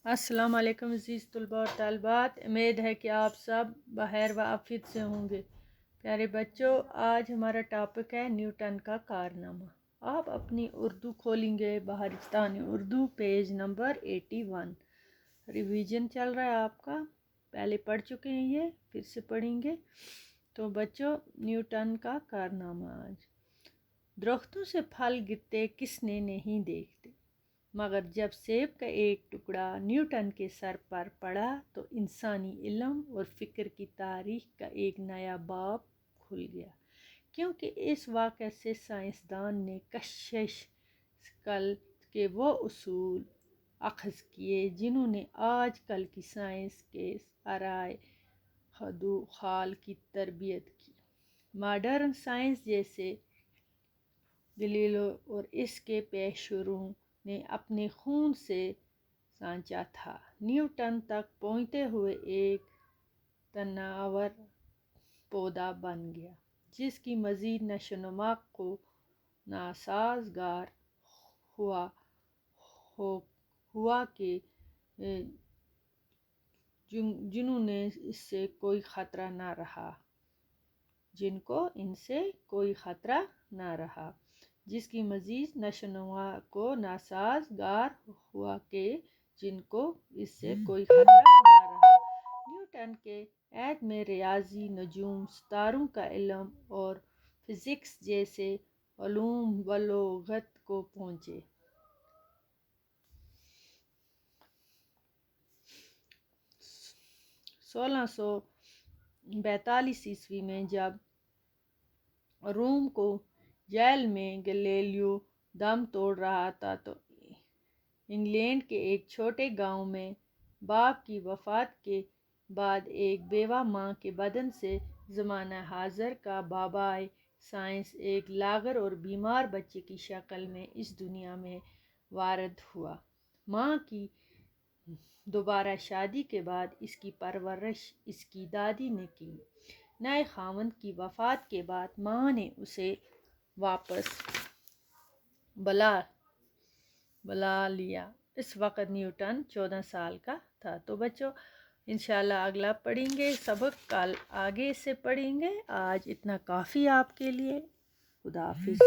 السلام علیکم عزیز طلباء اور طالبات، امید ہے کہ آپ سب بخیر و عافیت سے ہوں گے۔ پیارے بچوں، آج ہمارا ٹاپک ہے نیوٹن کا کارنامہ۔ آپ اپنی اردو کھولیں گے بہارستانی اردو پیج نمبر 81۔ ریویژن چل رہا ہے آپ کا، پہلے پڑھ چکے ہیں، یہ پھر سے پڑھیں گے۔ تو بچوں، نیوٹن کا کارنامہ آج۔ درختوں سے پھل گرتے کس نے نہیں دیکھتے، مگر جب سیب کا ایک ٹکڑا نیوٹن کے سر پر پڑا تو انسانی علم اور فکر کی تاریخ کا ایک نیا باب کھل گیا، کیونکہ اس واقعے سے سائنسدان نے کشش کل کے وہ اصول اخذ کیے جنہوں نے آج کل کی سائنس کے آرائے خدو خال کی تربیت کی۔ ماڈرن سائنس جیسے گلیلیو اور اس کے پیشروؤں نے اپنے خون سے سانچا تھا، نیوٹن تک پہنچتے ہوئے ایک تناور پودا بن گیا جس کی مزید نشو و نما کو ناسازگار ہوا کہ جنہوں نے اس سے کوئی خطرہ نہ رہا جن کو ان سے کوئی خطرہ نہ رہا، جس کی مزید نشو و نما کو ناسازگار ہوا کہ جن کو اس سے کوئی خطرہ نہ رہا۔ نیوٹن کے عہد میں ریاضی، نجوم، ستاروں کا علم اور فزکس جیسے علوم بلوغت کو پہنچے۔ 1642 میں جب روم کو جیل میں گلیلیو دم توڑ رہا تھا تو انگلینڈ کے ایک چھوٹے گاؤں میں باپ کی وفات کے بعد ایک بیوہ ماں کے بدن سے زمانہ حاضر کا بابائے سائنس ایک لاغر اور بیمار بچے کی شکل میں اس دنیا میں وارد ہوا۔ ماں کی دوبارہ شادی کے بعد اس کی پرورش اس کی دادی نے کی۔ نئے خاوند کی وفات کے بعد ماں نے اسے واپس بلا لیا۔ اس وقت نیوٹن 14 سال کا تھا۔ تو بچوں، انشاءاللہ اگلا پڑھیں گے سبق، کل آگے سے پڑھیں گے۔ آج اتنا کافی آپ کے لیے۔ خدا حافظ۔